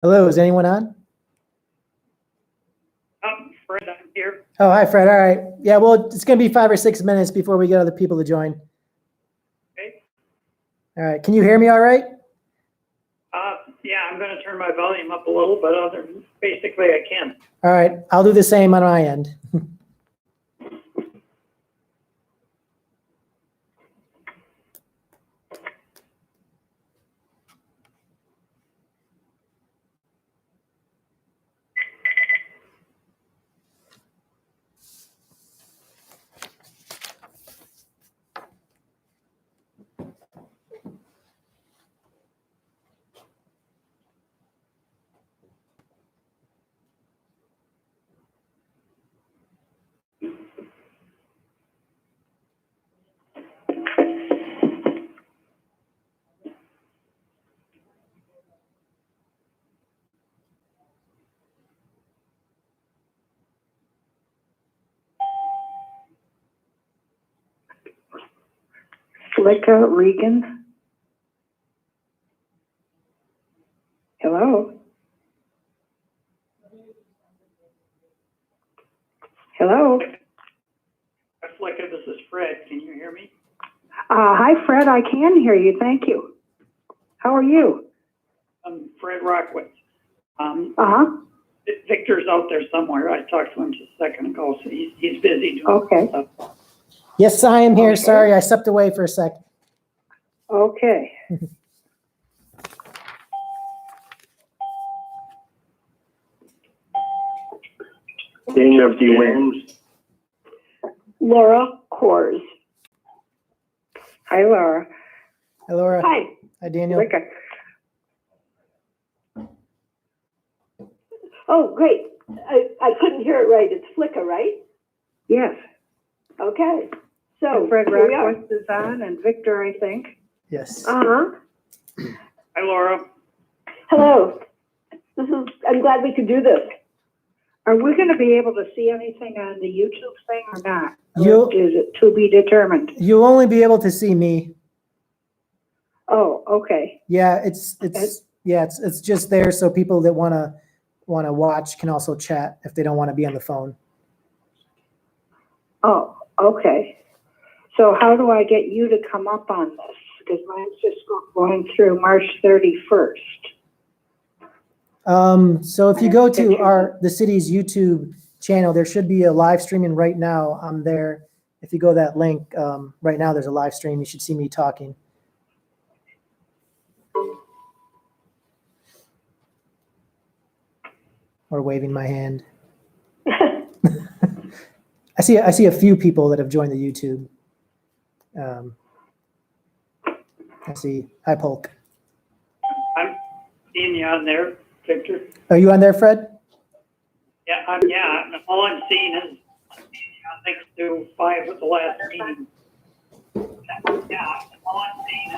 Hello, is anyone on? Fred, I'm here. Oh, hi, Fred. All right. Yeah, well, it's going to be 5 or 6 minutes before we get other people to join. Okay. All right. Can you hear me all right? Yeah, I'm going to turn my volume up a little, but basically I can. All right. I'll do the same on my end. Flicka Regan. Hello? Hello? Flicka, this is Fred. Can you hear me? Hi, Fred. I can hear you. Thank you. How are you? I'm Fred Rockwitz. Uh-huh. Victor's out there somewhere. I talked to him just a second ago, so he's busy doing Okay. stuff. Yes, I am here. Okay. Sorry, I stepped away for a sec. Okay. Daniel F.D. Williams. Laura Kors. Hi, Laura. Hi, Laura. Hi. Hi, Daniel. Flicka. Oh, great. I couldn't hear it right. It's Flicka, right? Yes. Okay. So Fred here we are. Rockwitz is on, and Victor, I think. Yes. Uh-huh. Hi, Laura. Hello. I'm glad we could do this. Are we going to be able to see anything on the YouTube thing or not? You- Or is it to be determined? You'll only be able to see me. Oh, okay. Yeah, it's just there so people that want to watch can also chat if they don't want to be on the phone. Oh, okay. So how do I get you to come up on this? Because mine's just going through March 31st. So if you go to the city's YouTube channel, there should be a live streaming right now. I'm there. If you go to that link, right now there's a live stream. You should see me talking. Or waving my hand. I see a few people that have joined the YouTube. I see. Hi, Polk. I'm seeing you on there, Victor. Are you on there, Fred? Yeah, all I'm seeing is thanks to 5 at the last meeting. Yeah, all I'm seeing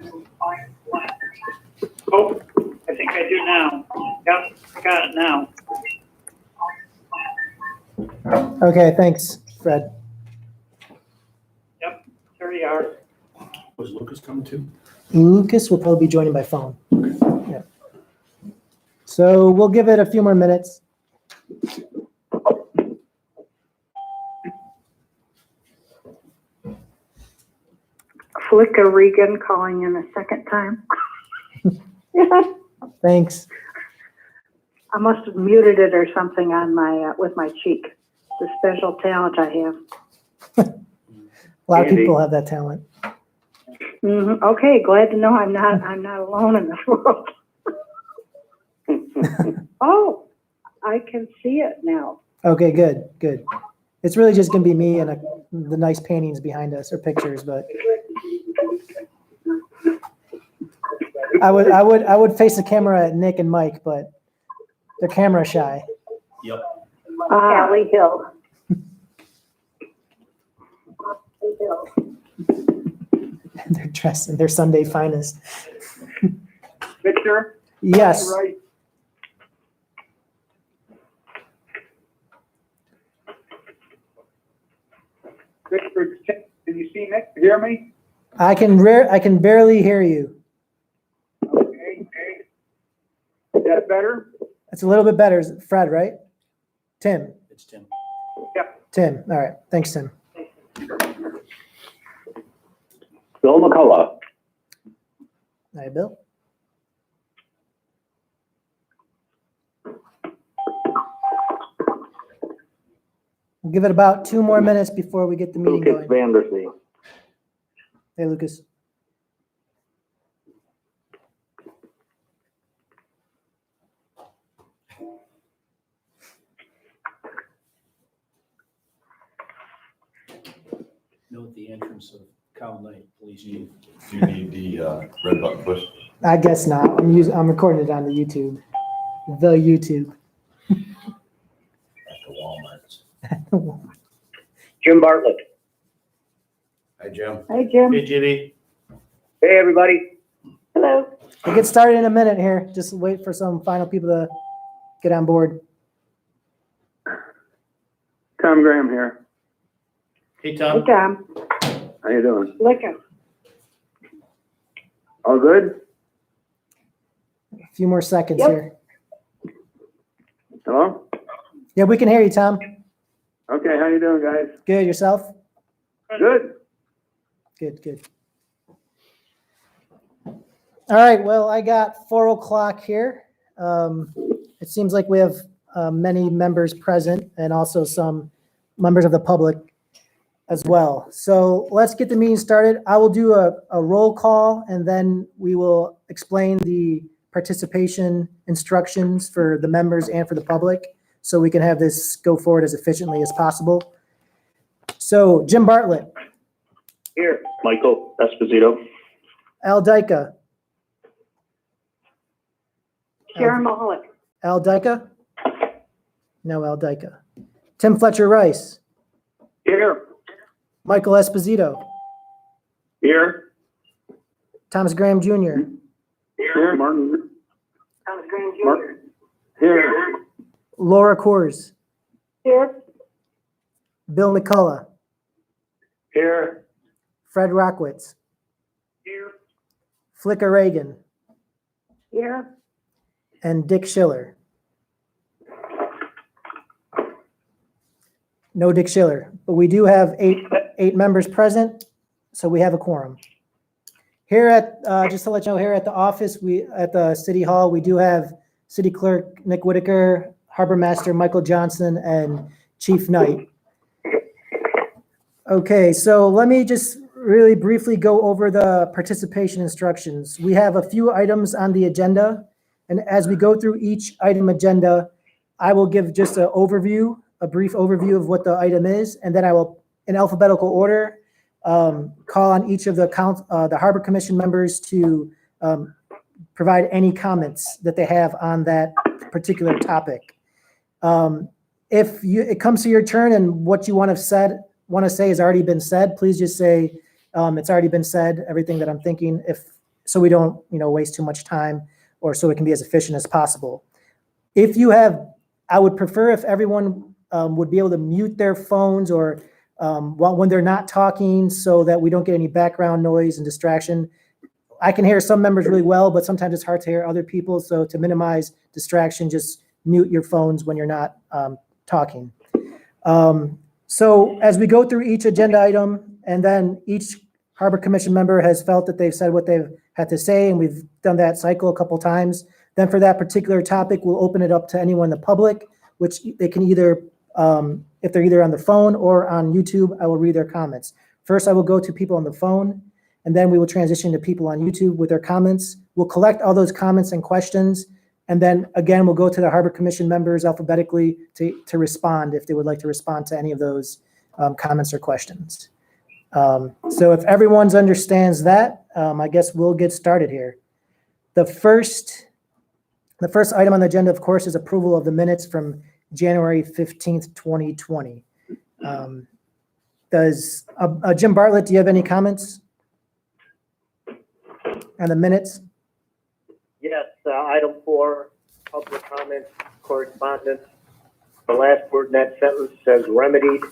is oh, I think I do now. Yep, I got it now. Okay, thanks, Fred. Yep, there you are. Was Lucas coming too? Lucas will probably be joining by phone. Yeah. So we'll give it a few more minutes. Flicka Regan calling in a second time. Thanks. I must have muted it or something on my with my cheek. The special talent I have. A lot of Andy. people have that talent. Mm-hmm. Okay, glad to know I'm not alone in this world. Oh, I can see it now. Okay, good. It's really just gonna be me and the nice paintings behind us or pictures, but I would face the camera at Nick and Mike, but they're camera shy. Yep. Callie Hill. And they're dressed in their Sunday finest. Victor? Yes. Right. Victor, can you see me? Hear me? I can barely hear you. Okay. Is that better? It's a little bit better. Is it Fred, right? Tim. It's Tim. Tim. All right. Thanks, Tim. Bill McCullough. All right, Bill. We'll give it about 2 more minutes before we get the meeting Lucas going. Vandersee. Hey, Lucas. Note the entrance of Cal Knight, Police Chief. Do you need the red button push? I guess not. I'm recording it on the YouTube. The YouTube. At the Walmart. Jim Bartlett. Hi, Jim. Hi, Jim. Hey, Jimmy. Hey, everybody. Hello. We'll get started in a minute here. Just wait for some final people to get on board. Tom Graham here. Hey, Hey, Tom. Tom. How you doing? Licka. All good? A few more seconds Yep. here. Hello? Yeah, we can hear you, Tom. Okay, how you doing, guys? Good. Yourself? Good. Good, good. All right, well, I got 4 o'clock here. It seems like we have many members present and also some members of the public as well. So let's get the meeting started. I will do a roll call and then we will explain the participation instructions for the members and for the public so we can have this go forward as efficiently as possible. So Jim Bartlett, Here. Michael Esposito. Al Dyka, Sharon Mahalik. Al Dyka? No, Al Dyka. Tim Fletcher Rice, Here. Michael Esposito, Here. Thomas Graham Jr., Here. Martin. Thomas Graham Mark. Here. Laura Coors, Here. Bill McCullough, Here. Fred Rockwitz, Here. Flicka Reagan, Here. and Dick Schiller. No Dick Schiller, but we do have eight members present, so we have a quorum. Here at, just to let you know, here at the office, at the City Hall, we do have City Clerk Nick Whitaker, Harbor Master Michael Johnson, and Chief Knight. Okay, so let me just really briefly go over the participation instructions. We have a few items on the agenda, and as we go through each item agenda, I will give just an overview, a brief overview of what the item is, and then I will, in alphabetical order, call on each of the Harbor Commission members to provide any comments that they have on that particular topic. If it comes to your turn and what you want to say has already been said, please just say it's already been said, everything that I'm thinking, so we don't waste too much time, or so it can be as efficient as possible. I would prefer if everyone would be able to mute their phones or when they're not talking so that we don't get any background noise and distraction. I can hear some members really well, but sometimes it's hard to hear other people. So to minimize distraction, just mute your phones when you're not talking. So as we go through each agenda item, and then each Harbor Commission member has felt that they've said what they've had to say, and we've done that cycle a couple times. Then for that particular topic, we'll open it up to anyone in the public, which they can either, if they're either on the phone or on YouTube, I will read their comments. First, I will go to people on the phone, and then we will transition to people on YouTube with their comments. We'll collect all those comments and questions, and then again, we'll go to the Harbor Commission members alphabetically to respond if they would like to respond to any of those comments or questions. So if everyone understands that, I guess we'll get started here. The first item on the agenda, of course, is approval of the minutes from January 15th, 2020. Jim Bartlett, do you have any comments on the minutes? Yes, item 4, public comments, correspondence. The last word in that sentence says remedied.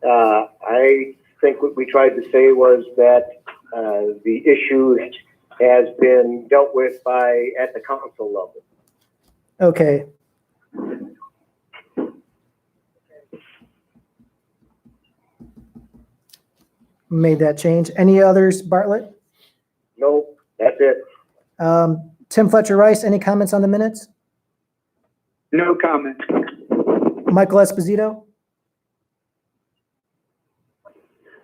I think what we tried to say was that the issues has been dealt with at the council level. Okay. Made that change. Any others, Bartlett? No, that's it. Tim Fletcher Rice, any comments on the minutes? No comment. Michael Esposito?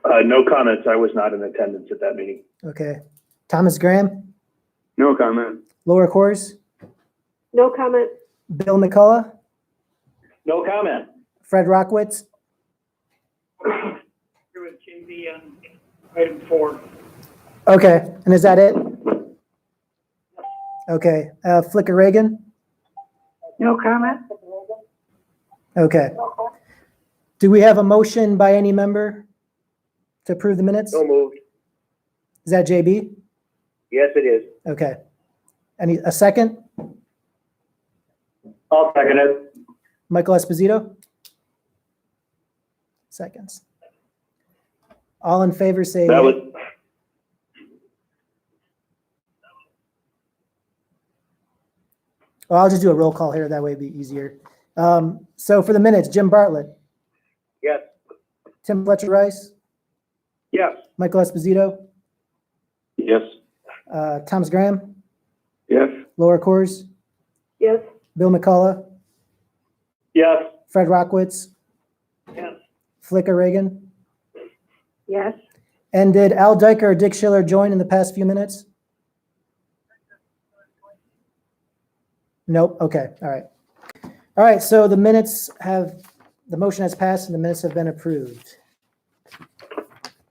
No comments. I was not in attendance at that meeting. Okay. Thomas Graham? No comment. Laura Kors? No comment. Bill McCullough? No comment. Fred Rockwitz? Here with JB on item 4. Okay, and is that it? Okay, Flicker Reagan? No comment? Okay. Do we have a motion by any member to approve the minutes? So moved. Is that JB? Yes, it is. Okay. A second? I'll second it. Michael Esposito? Seconds. All in favor say That yea. was, Well, I'll just do a roll call here. That way it'd be easier. So for the minutes, Jim Bartlett, Yes. Tim Fletcher Rice, yes. Michael Esposito, Yes. Thomas Graham, Yes. Laura Kors, Yes. Bill McCullough, Yes. Fred Rockwitz, Yes. Flicker Reagan. Yes. And did Al Diker or Dick Schiller join in the past few minutes? Nope. Okay. All right. All right. So the motion has passed and the minutes have been approved.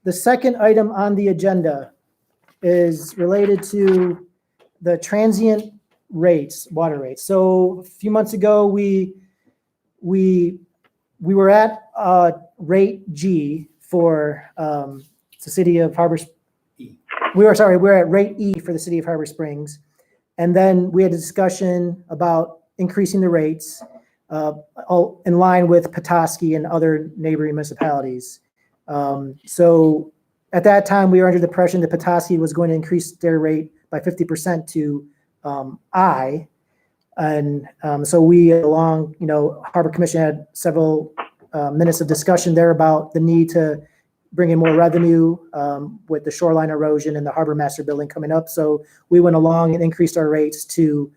The second item on the agenda is related to the transient rates, water rates. So a few months ago, we were at rate G for the city of Harbor. We were at rate E for the city of Harbor Springs. And then we had a discussion about increasing the rates in line with Petoskey and other neighboring municipalities. So at that time, we were under the impression that Petoskey was going to increase their rate by 50% to I. And so we, along, Harbor Commission had several minutes of discussion there about the need to bring in more revenue with the shoreline erosion and the harbor master building coming up. So we went along and increased our rates to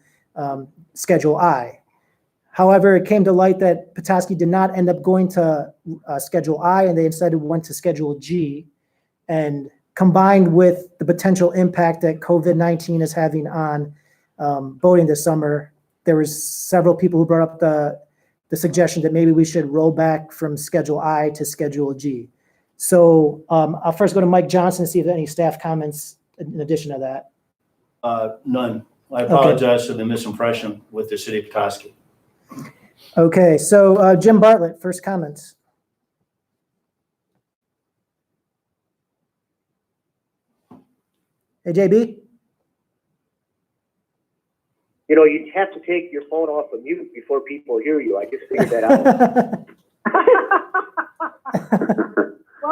Schedule I. However, it came to light that Petoskey did not end up going to Schedule I, and they instead went to Schedule G. And combined with the potential impact that COVID-19 is having on boating this summer, there was several people who brought up the suggestion that maybe we should roll back from Schedule I to Schedule G. So I'll first go to Mike Johnson to see if there are any staff comments in addition to that. None. I apologize for the misimpression with the city of Petoskey. Okay, so Jim Bartlett, first comments. Hey, JB? You'd have to take your phone off of mute before people hear you. I just figured that out.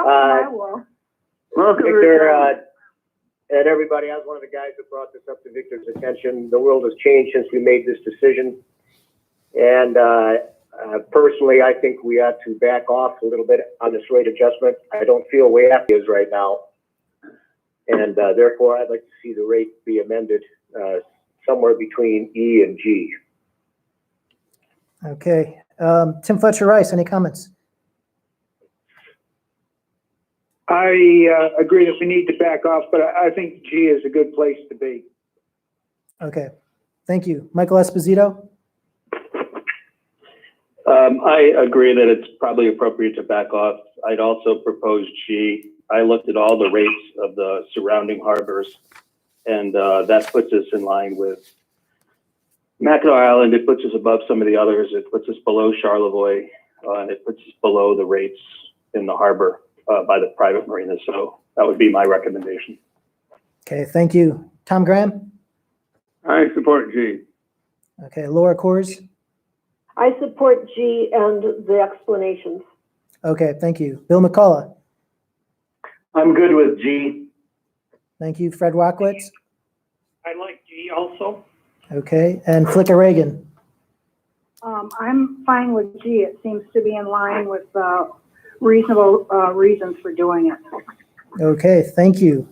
I will. Victor, and everybody, I was one of the guys that brought this up to Victor's attention. The world has changed since we made this decision. And personally, I think we ought to back off a little bit on this rate adjustment. I don't feel way up is right now. And therefore, I'd like to see the rate be amended somewhere between E and G. Okay, Tim Fletcher Rice, any comments? I agree that we need to back off, but I think G is a good place to be. Okay, thank you. Michael Esposito? I agree that it's probably appropriate to back off. I'd also propose G. I looked at all the rates of the surrounding harbors, and that puts us in line with Mackinac Island. It puts us above some of the others. It puts us below Charlevoix, and it puts us below the rates in the harbor by the private marinas. So that would be my recommendation. Okay, thank you. Tom Graham? I support G. Okay, Laura Kors? I support G and the explanations. Okay, thank you. Bill McCullough? I'm good with G. Thank you. Fred Rockwitz? G also. Okay, and Flicka Reagan. I'm fine with G. It seems to be in line with, reasonable, reasons for doing it. Okay, thank you.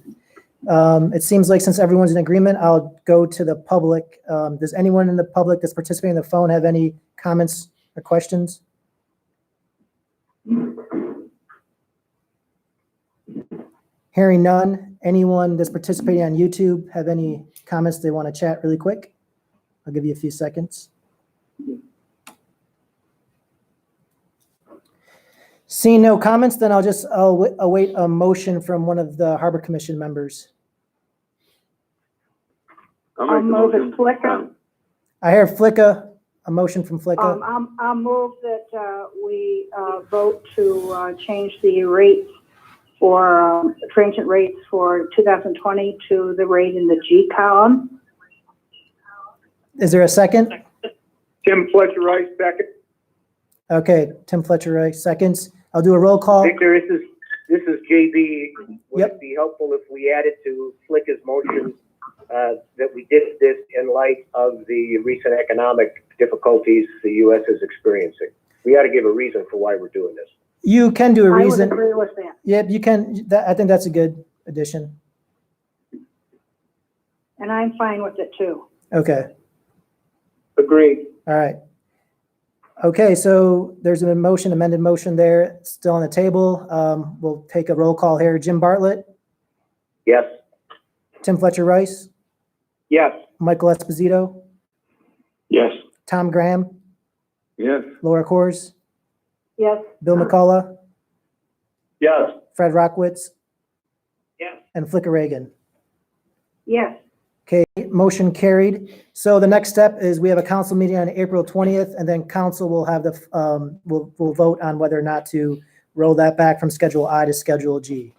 It seems like since everyone's in agreement, I'll go to the public. Does anyone in the public that's participating on the phone have any comments or questions? Hearing none. Anyone that's participating on YouTube have any comments they want to chat really quick? I'll give you a few seconds. Seeing no comments, then I'll await a motion from one of the Harbor Commission members. I'll move it, Flicka. I hear Flicka, a motion from Flicka. I'll move that, we, vote to, change the rates for, transient rates for 2020 to the rate in the G column. Is there a second? Tim Fletcher Rice, second. Okay, Tim Fletcher, Rice, seconds. I'll do a roll call. Victor, this is JB. Would Yep. it be helpful if we added to Flicka's motion that we did this in light of the recent economic difficulties the U.S. is experiencing? We ought to give a reason for why we're doing this. You can do a I would reason. agree with that. Yep, you can. I think that's a good addition. And I'm fine with it too. Okay, Agreed. all right. Okay, so there's an amended motion there, still on the table. We'll take a roll call here. Jim Bartlett, Yes? Tim Fletcher Rice, Yes. Michael Esposito, Yes. Tom Graham, Yes. Laura Kors, Yes, Bill McCullough, Yes. Fred Rockwitz, Yes. and Flicka Reagan. yes. Okay, motion carried. So the next step is we have a council meeting on April 20th, and then council will have we'll vote on whether or not to roll that back from Schedule I to Schedule G.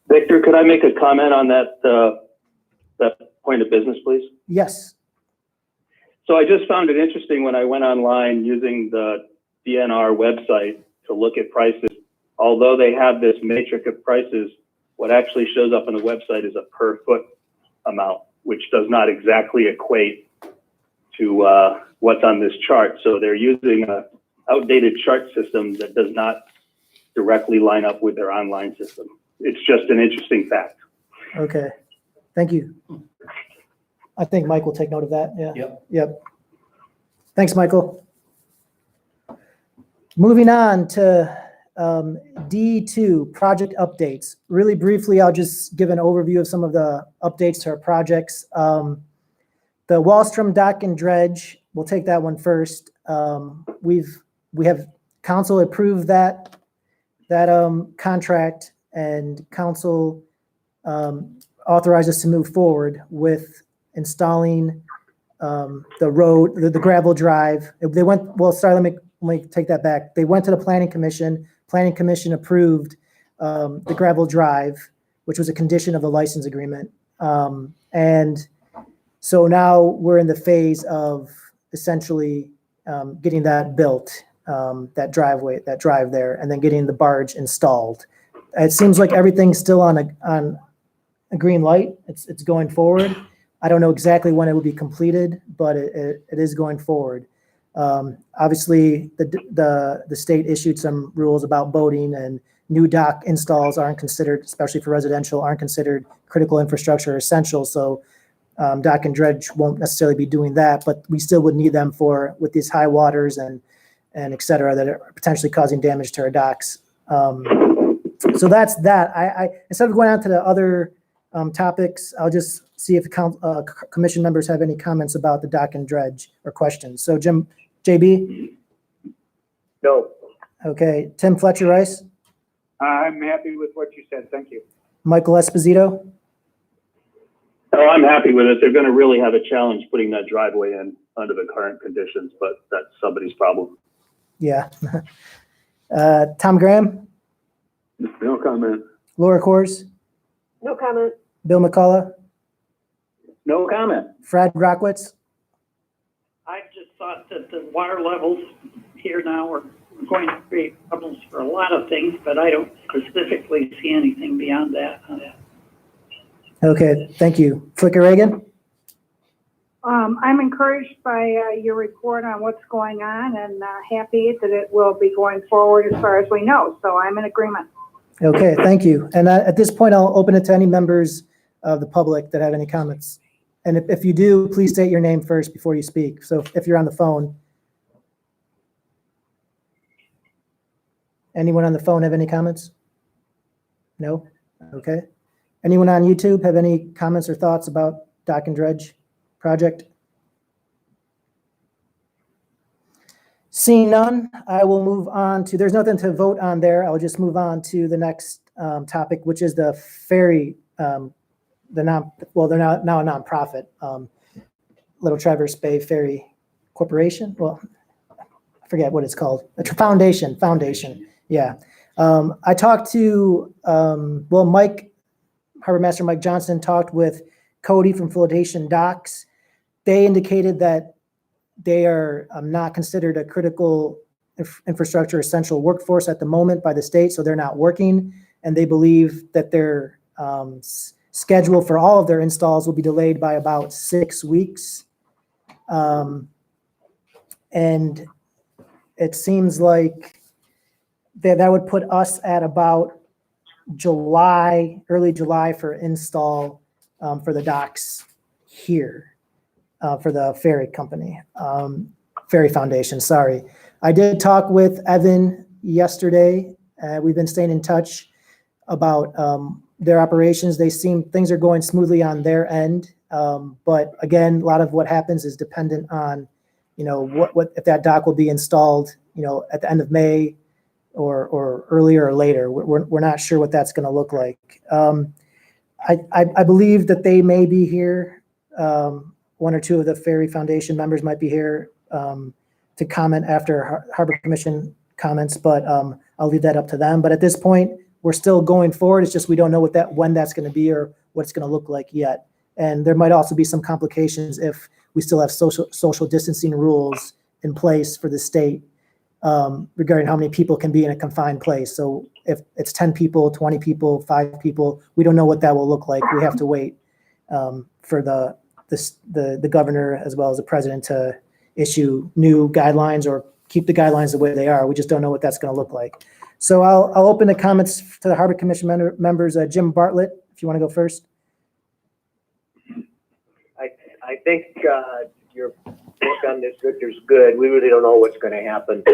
Victor, could I make a comment on that point of business, please? Yes. So I just found it interesting when I went online using the DNR website to look at prices. Although they have this matrix of prices, what actually shows up on the website is a per foot amount, which does not exactly equate to what's on this chart. So they're using an outdated chart system that does not directly line up with their online system. It's just an interesting fact. Okay. Thank you. I think Mike will take note of that. Yeah. Yep. Thanks, Michael. Moving on to D2, project updates. Really briefly, I'll just give an overview of some of the updates to our projects. The Wallstrom Dock and Dredge, we'll take that one first. We have council approved that contract, and council authorized us to move forward with installing the road, the gravel drive. They went, well, sorry, let me take that back. They went to the planning commission. Planning commission approved the gravel drive, which was a condition of the license agreement. And so now we're in the phase of essentially getting that built, that drive there, and then getting the barge installed. It seems like everything's still on a green light. It's going forward. I don't know exactly when it will be completed, but it is going forward. Obviously, the state issued some rules about boating, and new dock installs aren't considered, especially for residential, aren't considered critical infrastructure or essential. So Dock and Dredge won't necessarily be doing that, but we still would need them with these high waters and et cetera that are potentially causing damage to our docks. So that's that. I instead of going on to the other topics, I'll just see if commission members have any comments about the Dock and Dredge or questions. So JB? No. Okay. Tim Fletcher Rice? I'm happy with what you said. Thank you. Michael Esposito? Oh, I'm happy with it. They're going to really have a challenge putting that driveway in under the current conditions, but that's somebody's problem. Yeah. Tom Graham? No comment. Laura Kors? No comment. Bill McCullough? No comment. Fred Rockwitz? I just thought that the water levels here now are going to create problems for a lot of things, but I don't specifically see anything beyond that. Okay, thank you. Flicker Reagan? I'm encouraged by your report on what's going on and happy that it will be going forward as far as we know. So I'm in agreement. Okay, thank you. And at this point, I'll open it to any members of the public that have any comments. And if you do, please state your name first before you speak. So if you're on the phone. Anyone on the phone have any comments? No? Okay. Anyone on YouTube have any comments or thoughts about Dock and Dredge project? Seeing none, I will move on to, there's nothing to vote on there. I'll just move on to the next topic, which is the ferry, they're now a nonprofit, Little Traverse Bay Ferry Corporation. Well, I forget what it's called. A foundation. Yeah. I talked to, Harbor Master Mike Johnson talked with Cody from Flotation Docks. They indicated that they are not considered a critical infrastructure essential workforce at the moment by the state, so they're not working, and they believe that their schedule for all of their installs will be delayed by about 6 weeks. And it seems like that would put us at about July, early July for install for the docks here. For the ferry company, Ferry Foundation, sorry. I did talk with Evan yesterday. We've been staying in touch about their operations. Things are going smoothly on their end. But again, a lot of what happens is dependent on, what if that dock will be installed, at the end of May or earlier or later. We're not sure what that's going to look like. I believe that they may be here. One or two of the Ferry Foundation members might be here to comment after Harbor Commission comments, but I'll leave that up to them. But at this point, we're still going forward. It's just we don't know when that's going to be or what it's going to look like yet. And there might also be some complications if we still have social distancing rules in place for the state regarding how many people can be in a confined place. So if it's 10 people, 20 people, 5 people, we don't know what that will look like. We have to wait for the governor as well as the president to issue new guidelines or keep the guidelines the way they are. We just don't know what that's going to look like. So I'll open the comments to the Harbor Commission members. Jim Bartlett, if you want to go first. I think your book on this, Victor's good. We really don't know what's going to happen.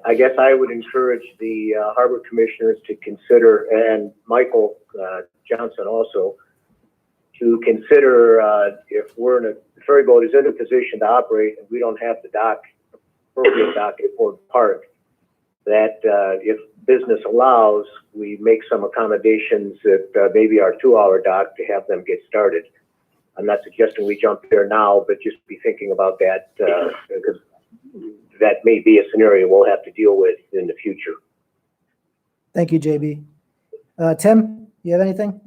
I guess I would encourage the Harbor Commissioners to consider, and Michael Johnson also, to consider if the ferry boat is in a position to operate and we don't have the appropriate dock at Ford Park, that if business allows, we make some accommodations at maybe our 2-hour dock to have them get started. I'm not suggesting we jump there now, but just be thinking about that because that may be a scenario we'll have to deal with in the future. Thank you, JB. Tim, you have anything?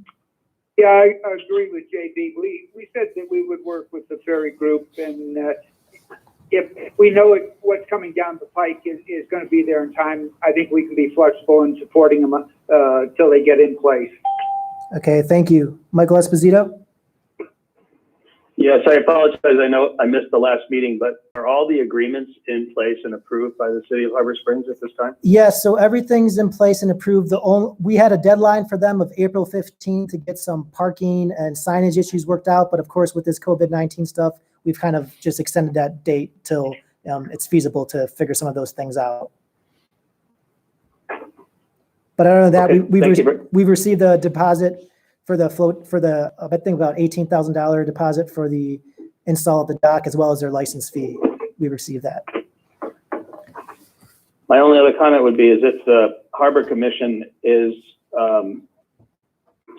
Yeah, I agree with JB. We said that we would work with the ferry group, and if we know what's coming down the pike is going to be there in time, I think we can be flexible in supporting them till they get in place. Okay, thank you. Michael Esposito? Yes, I apologize. I know I missed the last meeting, but are all the agreements in place and approved by the city of Harbor Springs at this time? Yes, so everything's in place and approved. We had a deadline for them of April 15th to get some parking and signage issues worked out. But of course, with this COVID-19 stuff, we've kind of just extended that date till it's feasible to figure some of those things out. But other than that, Okay, we've received a deposit for the float, I think about $18,000 deposit for the install of the dock as well as their license fee. We received that. My only other comment would be is if the Harbor Commission is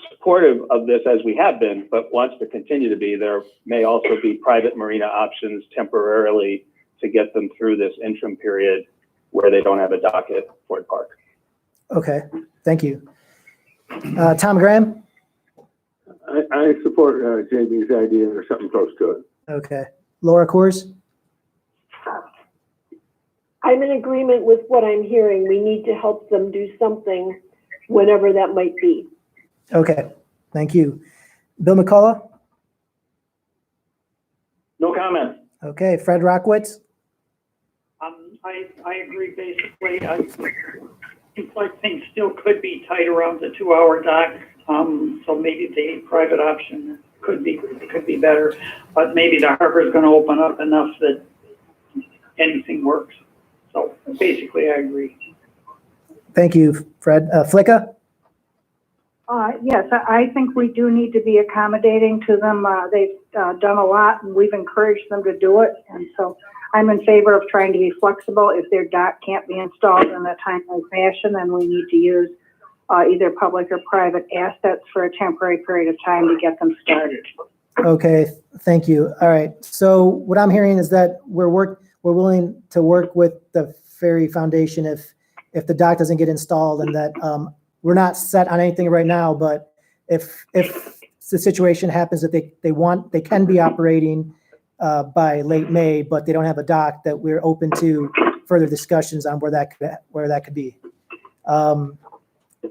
supportive of this as we have been, but wants to continue to be, there may also be private marina options temporarily to get them through this interim period where they don't have a dock at Ford Park. Okay, thank you. Tom Graham? I support JB's idea or something close to it. Okay. Laura Coors? I'm in agreement with what I'm hearing. We need to help them do something whenever that might be. Okay, thank you. Bill McCullough? No comment. Okay, Fred Rockwitz? I agree basically. I think like things still could be tight around the 2-hour dock. So maybe the private option could be better, but maybe the harbor's going to open up enough that anything works. So basically, I agree. Thank you, Fred. Flicka? Yes, I think we do need to be accommodating to them. They've done a lot and we've encouraged them to do it. And so I'm in favor of trying to be flexible. If their dock can't be installed in a timely fashion, then we need to use either public or private assets for a temporary period of time to get them started. Okay, thank you. All right. So what I'm hearing is that we're willing to work with the Ferry Foundation if the dock doesn't get installed, and that we're not set on anything right now, but if the situation happens that they can be operating by late May, but they don't have a dock, that we're open to further discussions on where that could be.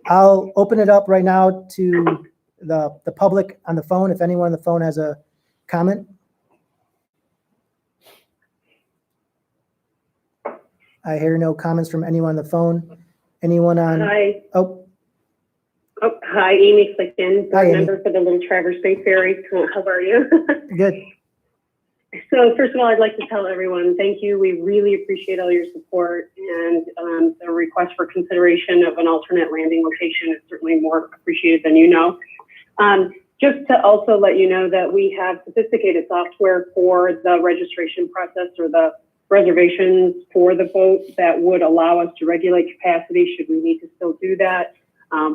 I'll open it up right now to the public on the phone. If anyone on the phone has a comment. I hear no comments from anyone on the phone. Anyone on? Hi. Oh, Hi, Amy Flicken, Hi, board Amy. member for the Little Traverse Bay Ferry. How are you? good. So first of all, I'd like to tell everyone, thank you. We really appreciate all your support, and the request for consideration of an alternate landing location is certainly more appreciated than you know. Just to also let you know that we have sophisticated software for the registration process or the reservations for the boat that would allow us to regulate capacity should we need to still do that.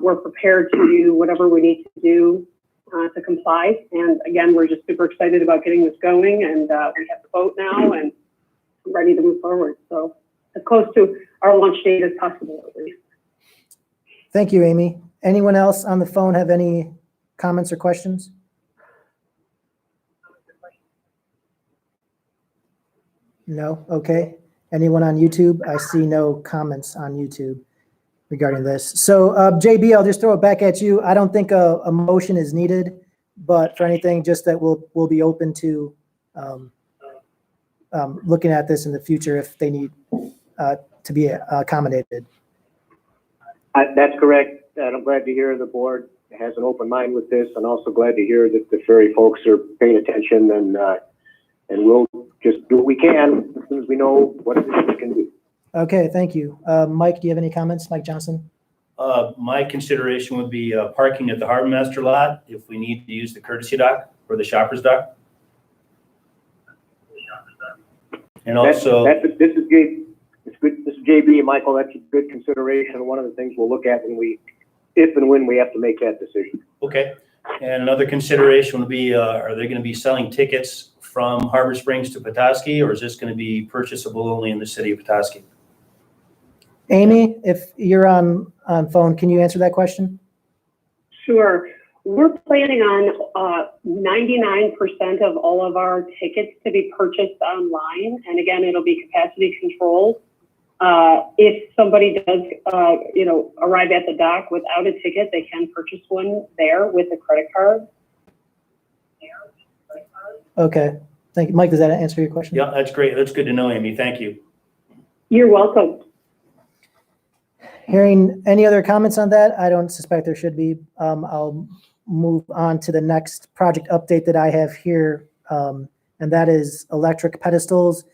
We're prepared to do whatever we need to do to comply. And again, we're just super excited about getting this going, and we have the boat now and ready to move forward. So as close to our launch date as possible, at least. Thank you, Amy. Anyone else on the phone have any comments or questions? No? Okay. Anyone on YouTube? I see no comments on YouTube regarding this. So JB, I'll just throw it back at you. I don't think a motion is needed, but for anything, just that we'll be open to looking at this in the future if they need to be accommodated. That's correct. And I'm glad to hear the board has an open mind with this, and also glad to hear that the ferry folks are paying attention, and we'll just do what we can as soon as we know what it is we can do. Okay, thank you. Mike, do you have any comments? Mike Johnson? My consideration would be parking at the harbor master lot if we need to use the courtesy dock or the shopper's dock. And also, This is JB, Michael. That's a good consideration. One of the things we'll look at if and when we have to make that decision. okay. And another consideration would be, are they going to be selling tickets from Harbor Springs to Petoskey, or is this going to be purchasable only in the city of Petoskey? Amy, if you're on phone, can you answer that question? Sure. We're planning on 99% of all of our tickets to be purchased online. And again, it'll be capacity controlled. If somebody does, arrive at the dock without a ticket, they can purchase one there with a credit card. Okay, thank you. Mike, does that answer your question? Yeah, that's great. That's good to know, Amy. Thank you. You're welcome. Hearing any other comments on that? I don't suspect there should be. I'll move on to the next project update that I have here, and that is electric pedestals.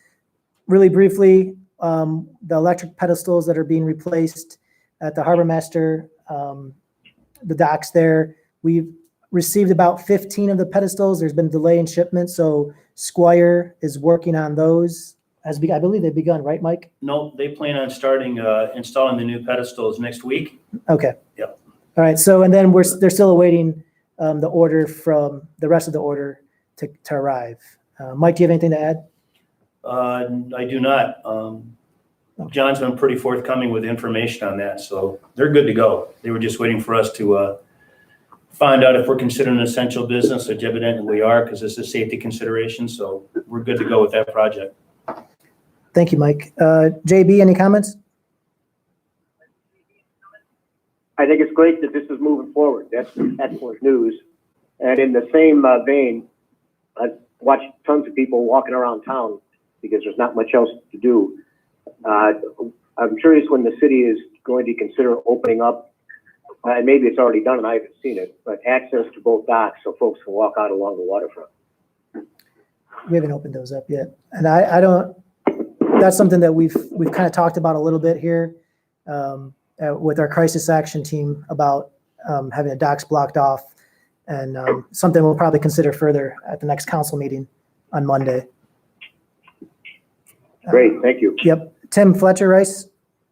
Really briefly, the electric pedestals that are being replaced at the Harbor Master, the docks there, we've received about 15 of the pedestals. There's been delay in shipment, so Squire is working on those. I believe they've begun, right, Mike? No, they plan on starting installing the new pedestals next week. Okay. Yep. All right. So, and then they're still awaiting the order from the rest of the order to arrive. Mike, do you have anything to add? I do not. John's been pretty forthcoming with information on that, so they're good to go. They were just waiting for us to find out if we're considered an essential business, which evidently we are, because this is safety consideration. So we're good to go with that project. Thank you, Mike. JB, any comments? I think it's great that this is moving forward. That's excellent news. And in the same vein, I've watched tons of people walking around town because there's not much else to do. I'm curious when the city is going to consider opening up, and maybe it's already done and I haven't seen it, but access to both docks so folks can walk out along the waterfront. We haven't opened those up yet. And I don't, that's something that we've kind of talked about a little bit here with our crisis action team about having the docks blocked off, and something we'll probably consider further at the next council meeting on Monday. Great, thank you. Yep. Tim Fletcher Rice,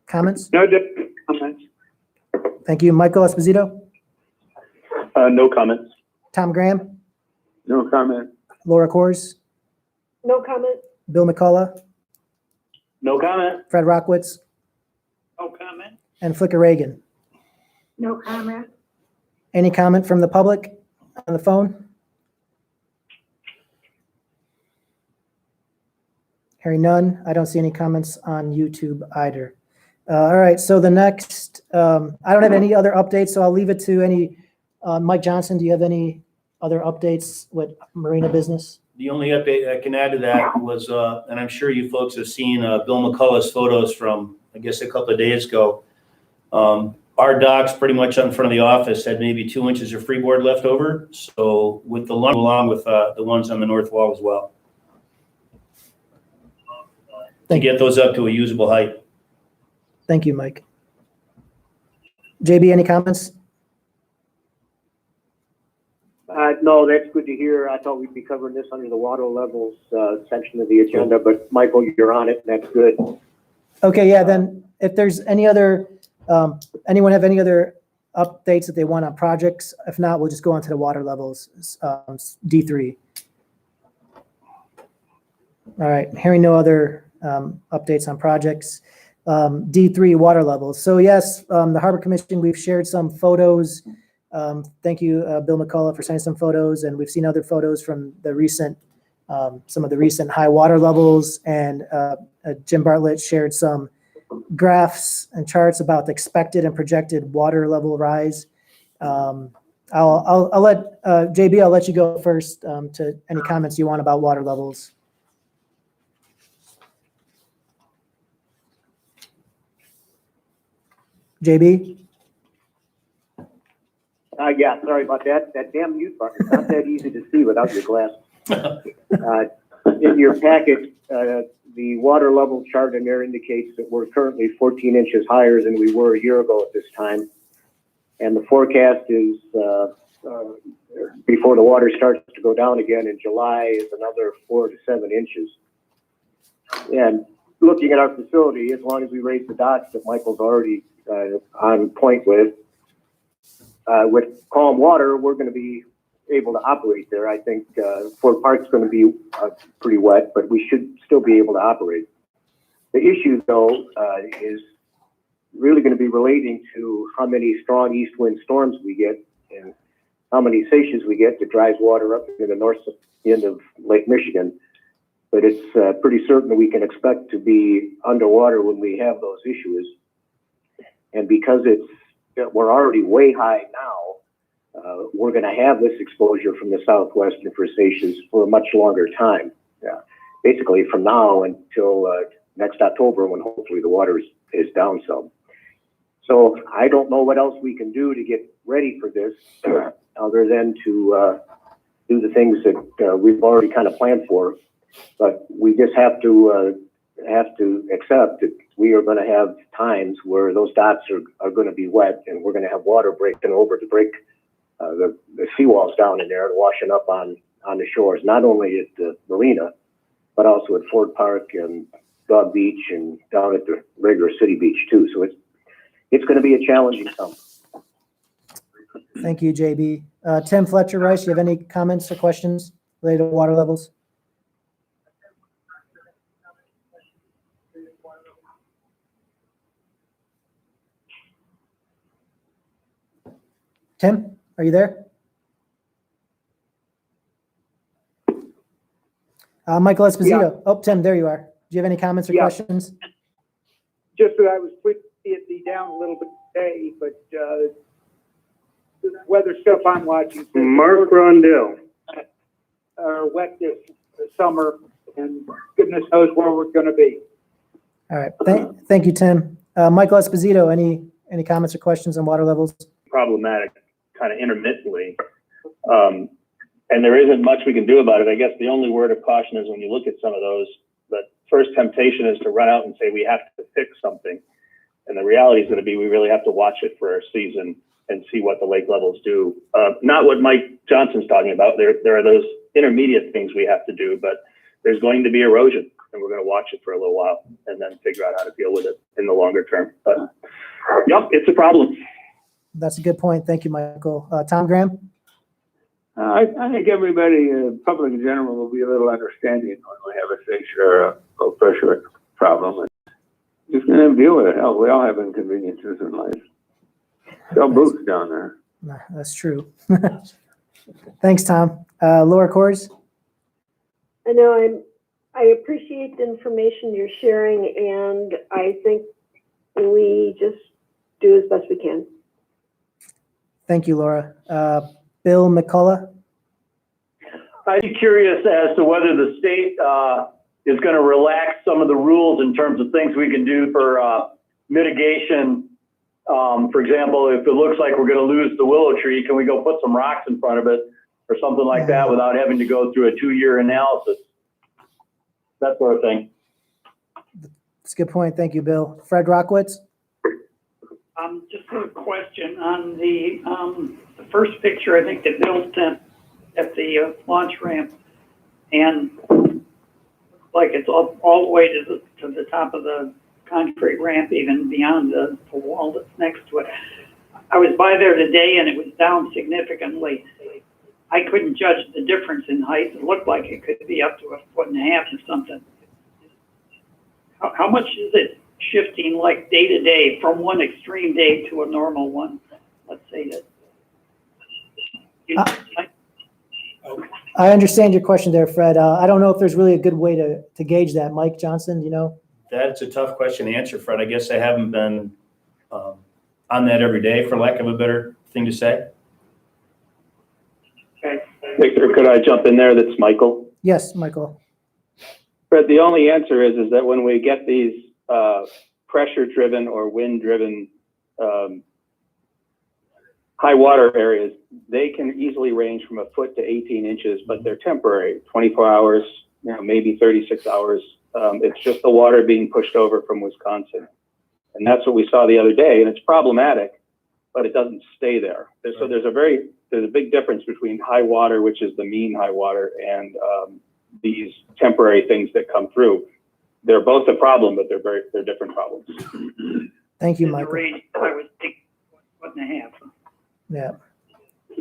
comments? No different comments. Thank you. Michael Esposito, No comments. Tom Graham, No comment. Laura Kors, No comment. Bill McCullough, No comment. Fred Rockwitz, No comment? and Flicker Reagan. No comment. Any comment from the public on the phone? Hearing none. I don't see any comments on YouTube either. All right, so the next, I don't have any other updates, so I'll leave it to any, Mike Johnson, do you have any other updates with marina business? The only update I can add to that was, and I'm sure you folks have seen Bill McCullough's photos from, I guess, a couple of days ago. Our docks pretty much in front of the office had maybe 2 inches of freeboard left over. So with the lumber along with the ones on the north wall as well. To get those up to a usable height. Thank you, Mike. JB, any comments? No, that's good to hear. I thought we'd be covering this under the water levels section of the agenda, but Michael, you're on it, and that's good. Okay, yeah, then if there's any other, anyone have any other updates that they want on projects? If not, we'll just go on to the water levels, D3. All right, hearing no other updates on projects. D3, water levels. So yes, the Harbor Commission, we've shared some photos. Thank you, Bill McCullough, for sending some photos, and we've seen other photos from the recent, some of the recent high water levels, and Jim Bartlett shared some graphs and charts about the expected and projected water level rise. I'll let JB, I'll let you go first to any comments you want about water levels. JB? Yeah, sorry about that. That damn mute button, it's not that easy to see without your glasses. In your packet, the water level chart in there indicates that we're currently 14 inches higher than we were a year ago at this time. And the forecast is, before the water starts to go down again in July, is another 4 to 7 inches. And looking at our facility, as long as we raise the docks that Michael's already on point with calm water, we're going to be able to operate there. I think Fort Park's going to be pretty wet, but we should still be able to operate. The issue, though, is really going to be relating to how many strong east wind storms we get and how many seiches we get that drives water up to the north end of Lake Michigan. But it's pretty certain that we can expect to be underwater when we have those issues. And because we're already way high now, we're going to have this exposure from the southwest and for seiches for a much longer time. Basically from now until next October, when hopefully the water is down some. So I don't know what else we can do to get ready for this other than to do the things that we've already kind of planned for. But we just have to accept that we are going to have times where those docks are going to be wet, and we're going to have water breaking over to break the seawalls down in there and washing up on the shores, not only at the marina, but also at Fort Park and Dog Beach and down at the regular city beach too. So it's going to be a challenging summer. Thank you, JB. Tim Fletcher Rice, you have any comments or questions related to water levels? Tim, are you there? Michael Esposito. Yeah. Oh, Tim, there you are. Do you have any comments or Yeah. questions? Just that I was pleased to see it be down a little bit today, but weather stuff I'm watching. says Mark Rondell. Are wet this summer, and goodness knows where we're gonna be. All right. Thank you, Tim. Michael Esposito, any comments or questions on water levels? Problematic kind of intermittently. And there isn't much we can do about it. I guess the only word of caution is when you look at some of those, the first temptation is to run out and say we have to fix something. And the reality is going to be we really have to watch it for a season and see what the lake levels do. Not what Mike Johnson's talking about. There are those intermediate things we have to do, but there's going to be erosion, and we're going to watch it for a little while and then figure out how to deal with it in the longer term. But yep, it's a problem. That's a good point. Thank you, Michael. Tom Graham? I think everybody, public in general, will be a little understanding when we have a seizure or a low pressure problem. And just gonna deal with it. Hell, we all have inconveniences in life. Sell boots down there. Nah, that's true. Thanks, Tom. Laura Kors? I know I appreciate the information you're sharing, and I think we just do as best we can. Thank you, Laura. Bill McCullough? I'd be curious as to whether the state is going to relax some of the rules in terms of things we can do for mitigation. For example, if it looks like we're going to lose the willow tree, can we go put some rocks in front of it or something like that without having to go through a 2-year analysis? That sort of thing. That's a good point. Thank you, Bill. Fred Rockwitz? Just a question on the first picture, I think that Bill sent at the launch ramp, and like it's all the way to the top of the concrete ramp, even beyond the wall that's next to it. I was by there today, and it was down significantly. I couldn't judge the difference in height. It looked like it could be up to 1.5 foot or something. How much is it shifting, like day to day, from one extreme day to a normal one? Let's say that. I understand your question there, Fred. I don't know if there's really a good way to gauge that. Mike Johnson, you know? That's a tough question to answer, Fred. I guess I haven't been on that every day, for lack of a better thing to say. Okay. Victor, could I jump in there? That's Michael. Yes, Michael. Fred, the only answer is that when we get these pressure-driven or wind-driven high water areas, they can easily range from 1 foot to 18 inches, but they're temporary, 24 hours, maybe 36 hours. It's just the water being pushed over from Wisconsin. And that's what we saw the other day, and it's problematic, but it doesn't stay there. So there's a big difference between high water, which is the mean high water, and these temporary things that come through. They're both a problem, but they're different problems. Thank you, In the Michael. range, I would think 1.5 foot. Yeah.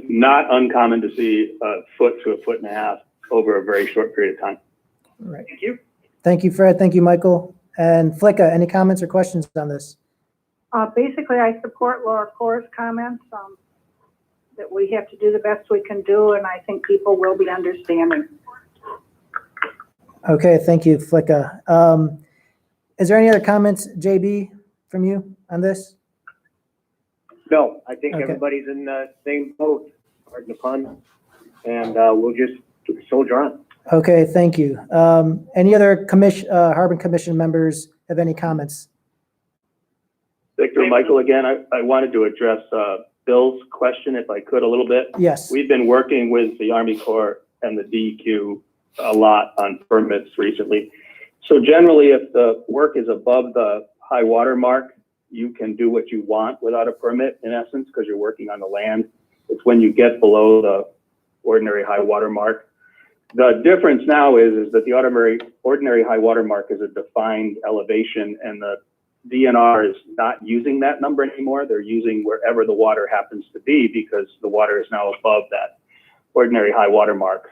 Not uncommon to see 1 foot to 1.5 foot over a very short period of time. All right. Thank you. Thank you, Fred. Thank you, Michael. And Flicka, any comments or questions on this? Basically, I support Laura Corr's comments, that we have to do the best we can do, and I think people will be understanding. Okay, thank you, Flicka. Is there any other comments, JB, from you on this? No, I think Okay. everybody's in the same boat, pardon the pun, and we'll just soldier on. Okay, thank you. Any other Harbor Commission members have any comments? Victor, Michael, again, I wanted to address Bill's question, if I could, a little bit. Yes. We've been working with the Army Corps and the DEQ a lot on permits recently. So generally, if the work is above the high water mark, you can do what you want without a permit, in essence, because you're working on the land. It's when you get below the ordinary high water mark. The difference now is that the ordinary high water mark is a defined elevation, and the DNR is not using that number anymore. They're using wherever the water happens to be, because the water is now above that ordinary high water mark.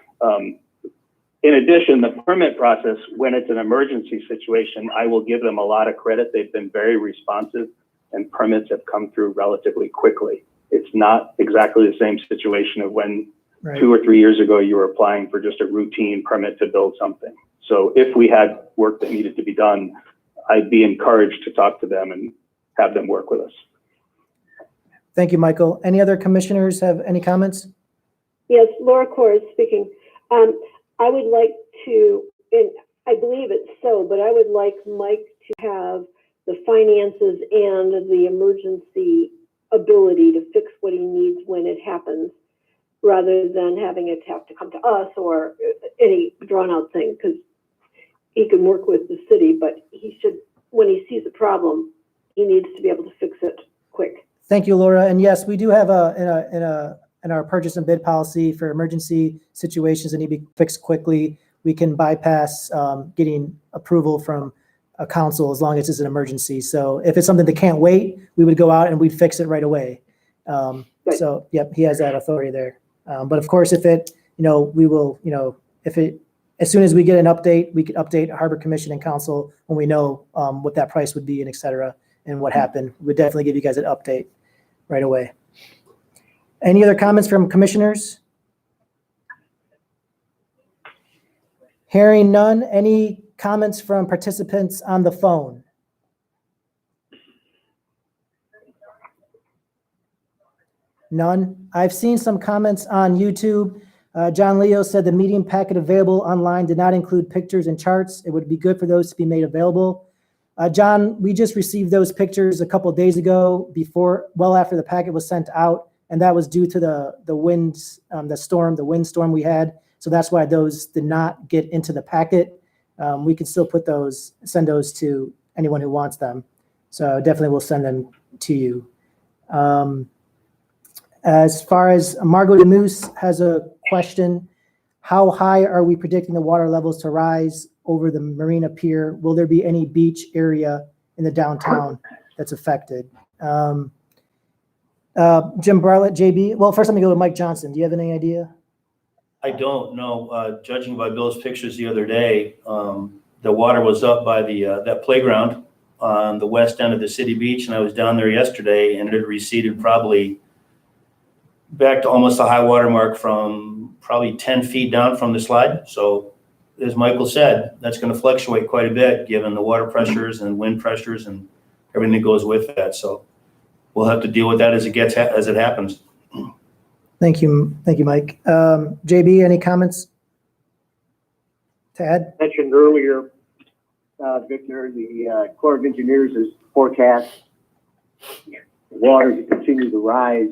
In addition, the permit process, when it's an emergency situation, I will give them a lot of credit. They've been very responsive, and permits have come through relatively quickly. It's not exactly the same situation of when 2 or 3 years ago you were applying for just a routine permit to build something. So if we had work that needed to be done, I'd be encouraged to talk to them and have them work with us. Thank you, Michael. Any other commissioners have any comments? Yes, Laura Corr speaking. I would like to, and I believe it's so, but I would like Mike to have the finances and the emergency ability to fix what he needs when it happens, rather than having it have to come to us or any drawn out thing, because he can work with the city, but he should, when he sees a problem, he needs to be able to fix it quick. Thank you, Laura. And yes, we do have in our purchase and bid policy for emergency situations that need to be fixed quickly, we can bypass getting approval from a council as long as it's an emergency. So if it's something that can't wait, we would go out and we'd fix it right away. So yep, he has that authority there. But of course, if it, we will, if it, as soon as we get an update, we could update Harbor Commission and Council when we know what that price would be and et cetera, and what happened. We'd definitely give you guys an update right away. Any other comments from commissioners? Hearing none. Any comments from participants on the phone? None. I've seen some comments on YouTube. John Leo said the meeting packet available online did not include pictures and charts. It would be good for those to be made available. John, we just received those pictures a couple of days ago, well after the packet was sent out, and that was due to the winds, the windstorm we had. So that's why those did not get into the packet. We can still send those to anyone who wants them. So definitely we'll send them to you. As far as Margot DeMoose has a question, how high are we predicting the water levels to rise over the Marina Pier? Will there be any beach area in the downtown that's affected? Jim Bartlett, JB. Well, first let me go with Mike Johnson. Do you have any idea? I don't know. Judging by Bill's pictures the other day, the water was up by that playground on the west end of the city beach, and I was down there yesterday, and it had receded probably back to almost the high water mark from probably 10 feet down from the slide. So as Michael said, that's going to fluctuate quite a bit given the water pressures and wind pressures and everything that goes with that. So we'll have to deal with that as it happens. Thank you, Mike. JB, any comments to add? Mentioned earlier, Victor, the Corps of Engineers has forecast water to continue to rise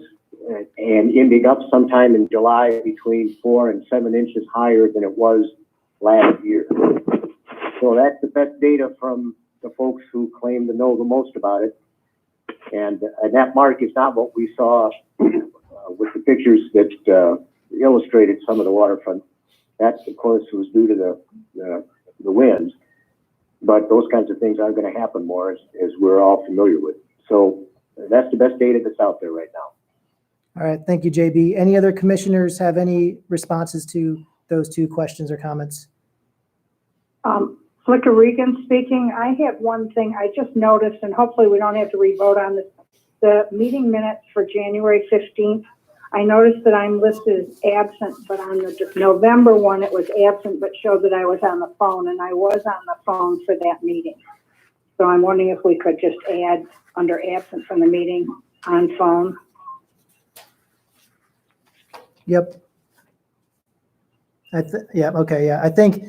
and ending up sometime in July between 4 and 7 inches higher than it was last year. So that's the best data from the folks who claim to know the most about it. And that mark is not what we saw with the pictures that illustrated some of the waterfront. That, of course, was due to the winds. But those kinds of things aren't going to happen more, as we're all familiar with. So that's the best data that's out there right now. All right, thank you, JB. Any other commissioners have any responses to those two questions or comments? Flicker Regan speaking. I have one thing I just noticed, and hopefully we don't have to re-vote on this. The meeting minutes for January 15th, I noticed that I'm listed as absent, but on the November one, it was absent, but showed that I was on the phone, and I was on the phone for that meeting. So I'm wondering if we could just add under absent from the meeting on phone. Yep. Okay, yeah. I think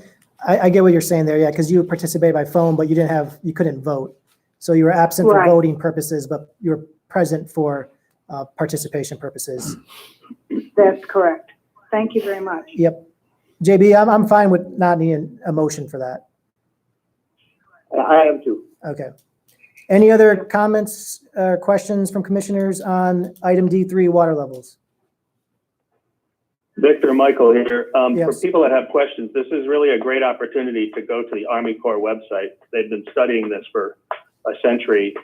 I get what you're saying there, yeah, because you participated by phone, but you couldn't vote. So you were absent for voting purposes, but you were present for participation purposes. That's correct. Thank you very much. Yep. JB, I'm fine with not needing a motion for that. I am too. Okay. Any other comments or questions from commissioners on item D3, water levels? Victor, Michael here. Yes. For people that have questions, this is really a great opportunity to go to the Army Corps website. They've been studying this for a century,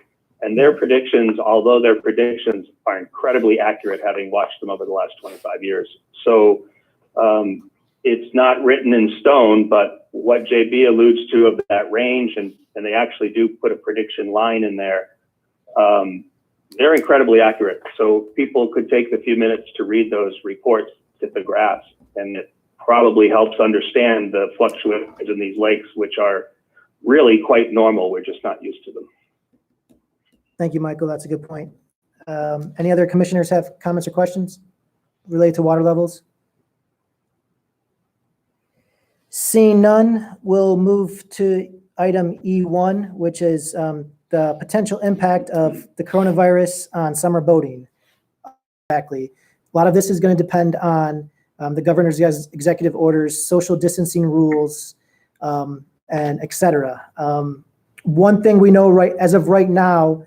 and their predictions, although their predictions are incredibly accurate, having watched them over the last 25 years. So it's not written in stone, but what JB alludes to of that range, and they actually do put a prediction line in there, they're incredibly accurate. So people could take a few minutes to read those reports at the graphs, and it probably helps understand the fluctuations in these lakes, which are really quite normal. We're just not used to them. Thank you, Michael. That's a good point. Any other commissioners have comments or questions related to water levels? Seeing none, we'll move to item E1, which is the potential impact of the coronavirus on summer boating. Exactly. A lot of this is going to depend on the governor's executive orders, social distancing rules, and et cetera. One thing we know as of right now,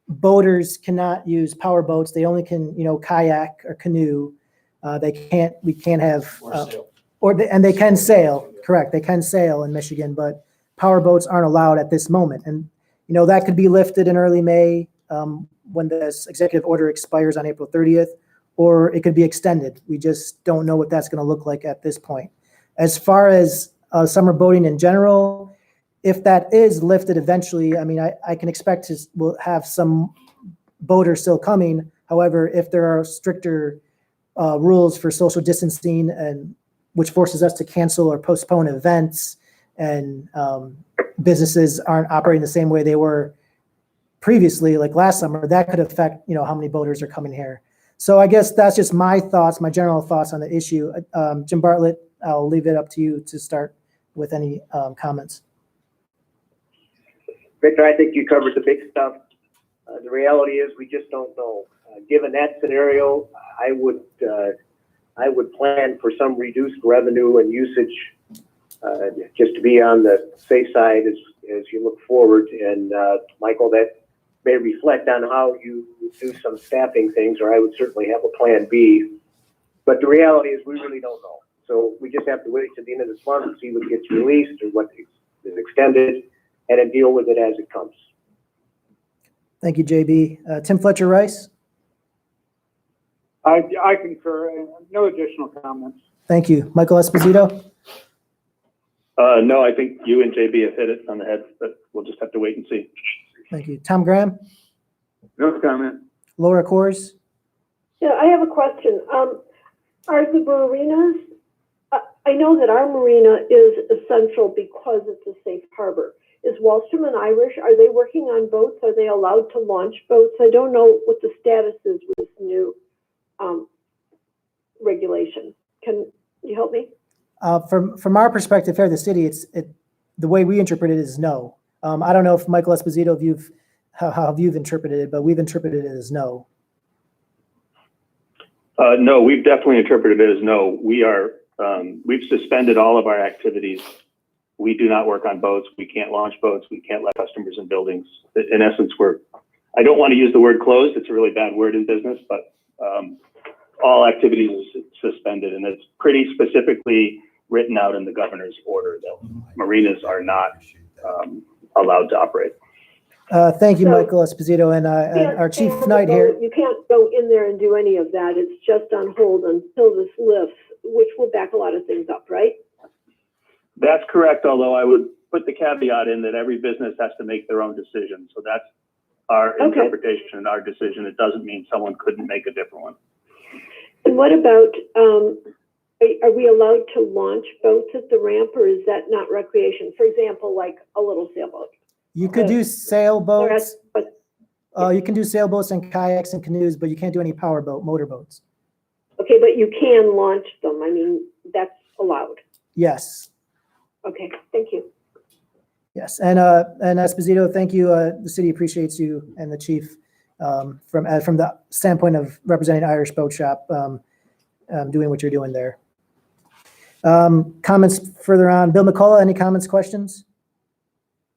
boaters cannot use power boats. They only can, kayak or canoe. We can't have, and they can sail, correct. They can sail in Michigan, but power boats aren't allowed at this moment. And, that could be lifted in early May when this executive order expires on April 30th, or it could be extended. We just don't know what that's going to look like at this point. As far as summer boating in general, if that is lifted eventually, I can expect we'll have some boaters still coming. However, if there are stricter rules for social distancing and which forces us to cancel or postpone events and businesses aren't operating the same way they were previously, like last summer, that could affect, how many boaters are coming here. So I guess that's just my general thoughts on the issue. Jim Bartlett, I'll leave it up to you to start with any comments. Victor, I think you covered the big stuff. The reality is we just don't know. Given that scenario, I would plan for some reduced revenue and usage just to be on the safe side as you look forward. And Michael, that may reflect on how you do some staffing things, or I would certainly have a plan B. But the reality is we really don't know. So we just have to wait to the end of this month and see what gets released or what is extended, and then deal with it as it comes. Thank you, JB. Tim Fletcher Rice. I concur. No additional comments. Thank you. Michael Esposito. No, I think you and JB have hit it on the head, but we'll just have to wait and see. Thank you. Tom Graham. No comment. Laura Kors. Yeah, I have a question. Are the marinas, I know that our marina is essential because it's a safe harbor. Is Wallstrom and Irish, are they working on boats? Are they allowed to launch boats? I don't know what the status is with this new regulation. Can you help me? From our perspective here at the city, the way we interpret it is no. I don't know if Michael Esposito, how you've interpreted it, but we've interpreted it as no. No, we've definitely interpreted it as no. We've suspended all of our activities. We do not work on boats. We can't launch boats. We can't let customers in buildings. In essence, I don't want to use the word closed. It's a really bad word in business, but all activities are suspended, and it's pretty specifically written out in the governor's order that marinas are not allowed to operate. Thank you, So- Michael Esposito, and our chief knight here. You can't go in there and do any of that. It's just on hold until this lifts, which will back a lot of things up, right? That's correct, although I would put the caveat in that every business has to make their own decision. So that's our Okay. interpretation and our decision. It doesn't mean someone couldn't make a different one. And what about, are we allowed to launch boats at the ramp, or is that not recreation? For example, like a little sailboat? You could do sailboats. But, You can do sailboats and kayaks and canoes, but you can't do any motorboats. okay, but you can launch them. I mean, that's allowed. Yes. Okay, thank you. Yes, and Esposito, thank you. The city appreciates you and the chief from the standpoint of representing Irish Boat Shop, doing what you're doing there. Comments further on. Bill McCullough, any comments, questions?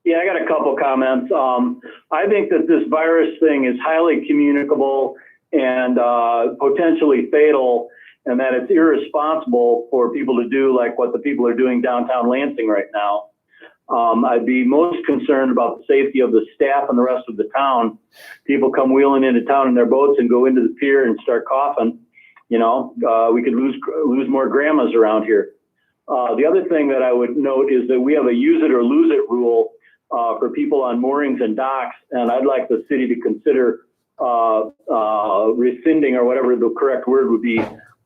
Yeah, I got a couple comments. I think that this virus thing is highly communicable and potentially fatal, and that it's irresponsible for people to do like what the people are doing downtown Lansing right now. I'd be most concerned about the safety of the staff and the rest of the town. People come wheeling into town in their boats and go into the pier and start coughing. We could lose more grandmas around here. The other thing that I would note is that we have a use it or lose it rule for people on moorings and docks, and I'd like the city to consider rescinding, or whatever the correct word would be,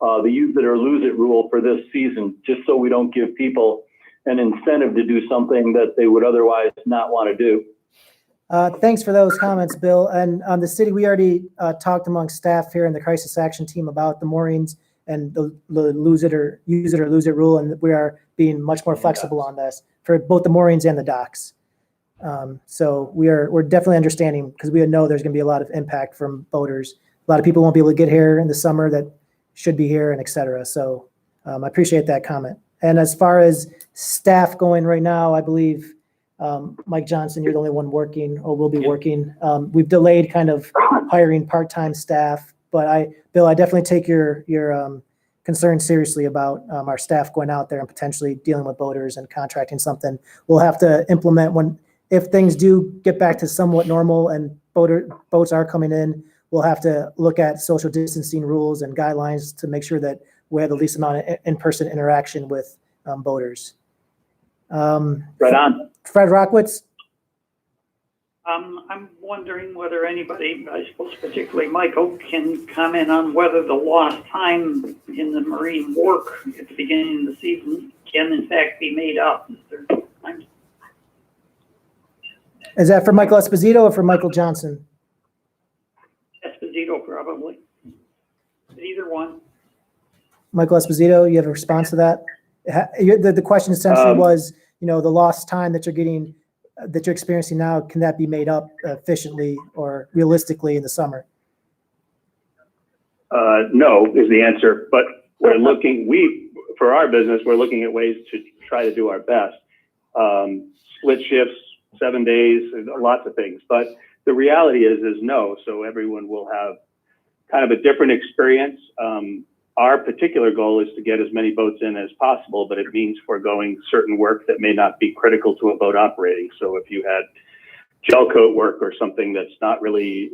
the use it or lose it rule for this season, just so we don't give people an incentive to do something that they would otherwise not want to do. Thanks for those comments, Bill. And on the city, we already talked among staff here in the crisis action team about the moorings and the use it or lose it rule, and we are being much more flexible on this for both the moorings and the docks. So we're definitely understanding, because we know there's going to be a lot of impact from boaters. A lot of people won't be able to get here in the summer that should be here, and et cetera. So I appreciate that comment. And as far as staff going right now, I believe, Mike Johnson, you're the only one working or will be working. We've delayed kind of hiring part-time staff, but Bill, I definitely take your concern seriously about our staff going out there and potentially dealing with boaters and contracting something. We'll have to implement if things do get back to somewhat normal and boats are coming in, we'll have to look at social distancing rules and guidelines to make sure that we have the least amount of in-person interaction with boaters. Right on. Fred Rockwitz. I'm wondering whether anybody, I suppose particularly Michael, can comment on whether the lost time in the marine work at the beginning of the season can in fact be made up. Is that for Michael Esposito or for Michael Johnson? Esposito, probably. Either one. Michael Esposito, you have a response to that? The question essentially was, the lost time that you're getting, that you're experiencing now, can that be made up efficiently or realistically in the summer? No is the answer, but for our business, we're looking at ways to try to do our best. Split shifts, 7 days, lots of things, but the reality is no. So everyone will have kind of a different experience. Our particular goal is to get as many boats in as possible, but it means foregoing certain work that may not be critical to a boat operating. So if you had gel coat work or something that's not really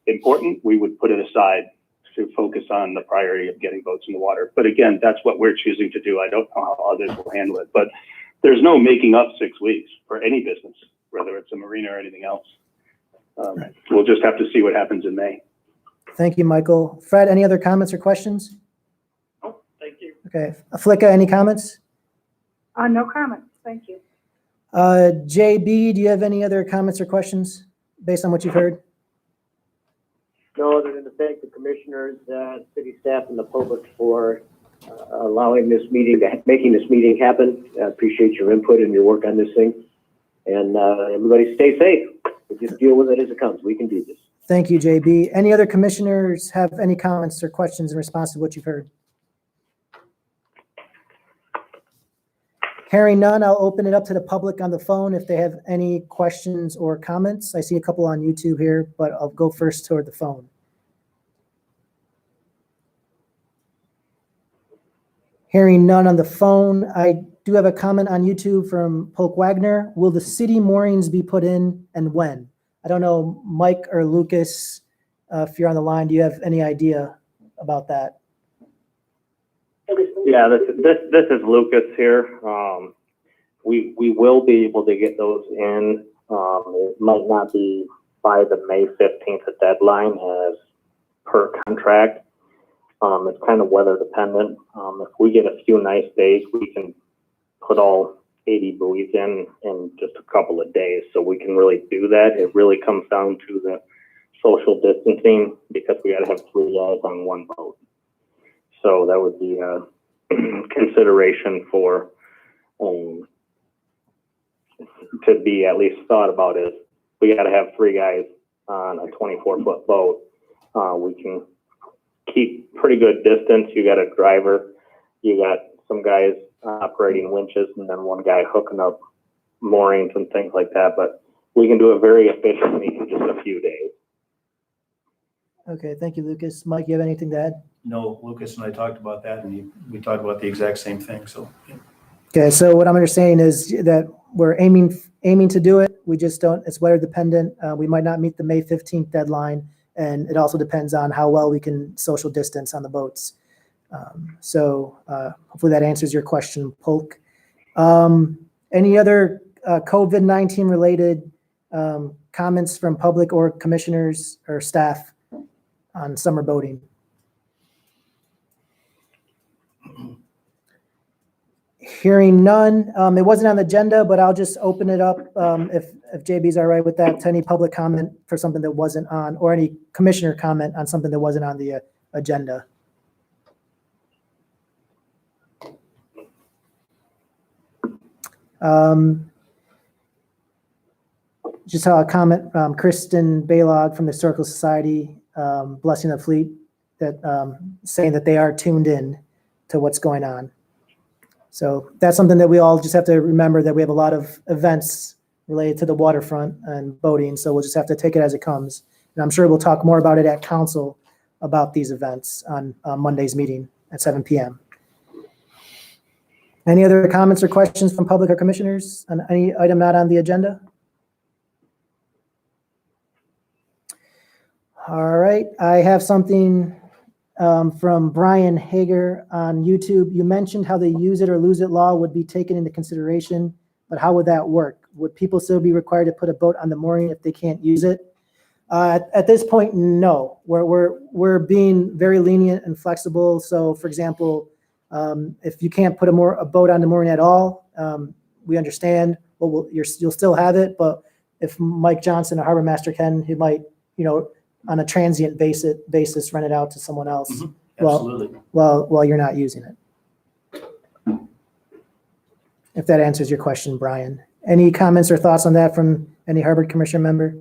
important, we would put it aside to focus on the priority of getting boats in the water. But again, that's what we're choosing to do. I don't know how others will handle it, but there's no making up 6 weeks for any business, whether it's a marina or anything else. We'll just have to see what happens in May. Thank you, Michael. Fred, any other comments or questions? Oh, thank you. Okay. Flicka, any comments? No comments. Thank you. JB, do you have any other comments or questions based on what you've heard? No, other than to thank the commissioners, city staff, and the public for allowing this meeting, making this meeting happen. I appreciate your input and your work on this thing. And everybody stay safe. We just deal with it as it comes. We can do this. Thank you, JB. Any other commissioners have any comments or questions in response to what you've heard? Hearing none, I'll open it up to the public on the phone if they have any questions or comments. I see a couple on YouTube here, but I'll go first toward the phone. Hearing none on the phone, I do have a comment on YouTube from Polk Wagner. Will the city moorings be put in, and when? I don't know, Mike or Lucas, if you're on the line, do you have any idea about that? Yeah, this is Lucas here. We will be able to get those in. It might not be by the May 15th deadline as per contract. It's kind of weather dependent. If we get a few nice days, we can put all 80 buoys in just a couple of days. So we can really do that. It really comes down to the social distancing, because we got to have 3 guys on one boat. So that would be a consideration for to be at least thought about. Is we got to have 3 guys on a 24-foot boat. We can keep pretty good distance. You got a driver, you got some guys operating winches, and then 1 guy hooking up moorings and things like that. But we can do it very efficiently in just a few days. Okay, thank you, Lucas. Mike, you have anything to add? No, Lucas and I talked about that, and we talked about the exact same thing, so. Okay, so what I'm understanding is that we're aiming to do it. We just don't, it's weather dependent. We might not meet the May 15th deadline, and it also depends on how well we can social distance on the boats. So hopefully that answers your question, Polk. Any other COVID-19 related comments from public or commissioners or staff on summer boating? Hearing none, it wasn't on the agenda, but I'll just open it up, if JB's all right with that, to any public comment for something that wasn't on, or any commissioner comment on something that wasn't on the agenda. Just saw a comment, Kristen Baylog from the Historical Society, blessing the fleet, that saying that they are tuned in to what's going on. So that's something that we all just have to remember, that we have a lot of events related to the waterfront and boating, so we'll just have to take it as it comes. And I'm sure we'll talk more about it at council about these events on Monday's meeting at 7 p.m. Any other comments or questions from public or commissioners on any item not on the agenda? All right, I have something from Brian Hager on YouTube. You mentioned how the use it or lose it law would be taken into consideration, but how would that work? Would people still be required to put a boat on the mooring if they can't use it? At this point, no. We're being very lenient and flexible. So, for example, if you can't put a boat on the mooring at all, we understand. Well, you'll still have it, but if Mike Johnson, a harbor master, can, he might, on a transient basis, rent it out to someone else. Mm-hmm. Absolutely. While you're not using it. If that answers your question, Brian. Any comments or thoughts on that from any Harbor Commission member?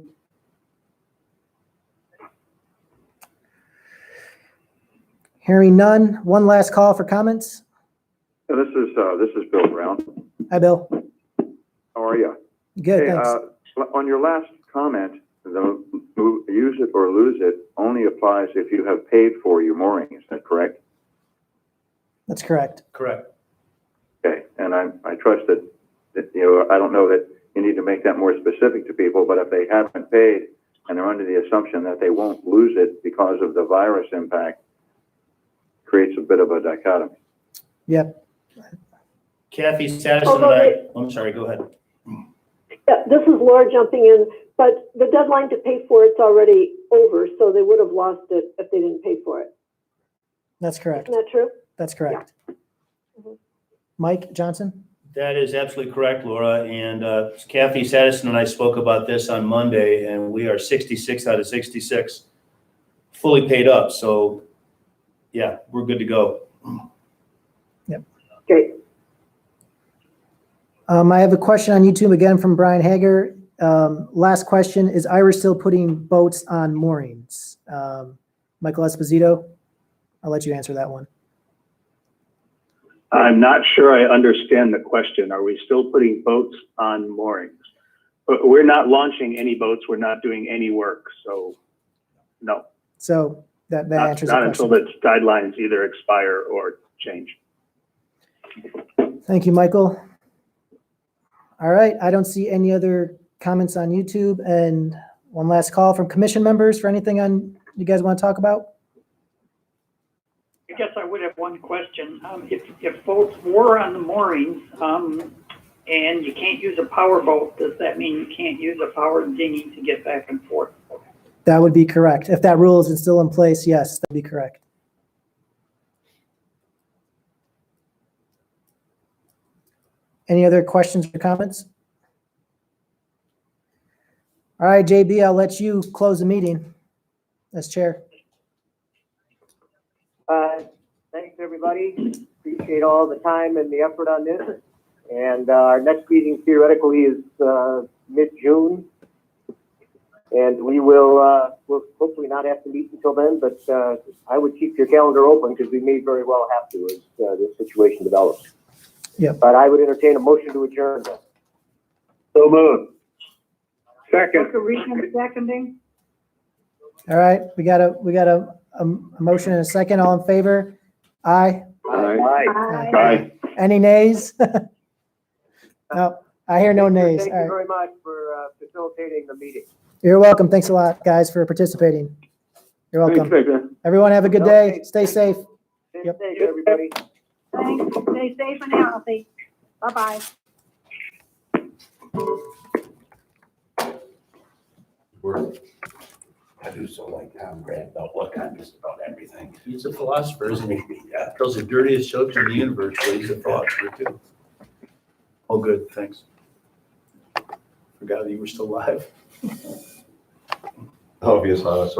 Hearing none. One last call for comments. This is Bill Brown. Hi, Bill. How are you? Good, thanks. On your last comment, the use it or lose it only applies if you have paid for your mooring. Is that correct? That's correct. Correct. Okay, and I trust that I don't know that you need to make that more specific to people, but if they haven't paid and they're under the assumption that they won't lose it because of the virus impact, creates a bit of a dichotomy. Yep. Kathy Saddison and I, I'm sorry, go ahead. Yeah, this is Laura jumping in, but the deadline to pay for it's already over, so they would have lost it if they didn't pay for it. That's correct. Isn't that true? That's correct. Yeah. Mm-hmm. Mike Johnson? That is absolutely correct, Laura. And Kathy Saddison and I spoke about this on Monday, and we are 66 out of 66 fully paid up. So, yeah, we're good to go. Yep. Great. I have a question on YouTube again from Brian Hager. Last question, is Irish still putting boats on moorings? Michael Esposito, I'll let you answer that one. I'm not sure I understand the question. Are we still putting boats on moorings? But we're not launching any boats. We're not doing any work. So, no. So that answers the Not question. until the guidelines either expire or change. Thank you, Michael. All right, I don't see any other comments on YouTube. And one last call from commission members for anything you guys want to talk about? I guess I would have one question. If boats were on the moorings, and you can't use a power boat, does that mean you can't use a power dinghy to get back and forth? That would be correct. If that rule is still in place, yes, that'd be correct. Any other questions or comments? All right, JB, I'll let you close the meeting as chair. Thanks, everybody. Appreciate all the time and the effort on this. And our next meeting theoretically is mid-June. And we will we'll hopefully not have to meet until then, but I would keep your calendar open because we may very well have to as this situation develops. Yep. But I would entertain a motion to adjourn. So moved. Second. Dr. Regan seconding. All right, we got a motion and a second. All in favor? Aye. Aye. Aye. Aye. Any nays? No, I hear no nays. Thank All you right. very much for facilitating the meeting. You're welcome. Thanks a lot, guys, for participating. You're Thanks, welcome. Victor. Everyone have a good day. Stay safe. Stay Yep. safe, everybody. Thanks. Stay safe and healthy. Bye-bye. I do so like Tom Grant about look on just about everything. He's a philosopher, isn't he? Yeah. Tells the dirtiest jokes in the universe, but he's a philosopher too. Oh, good, thanks. Forgot that you were still live. Hope you saw us.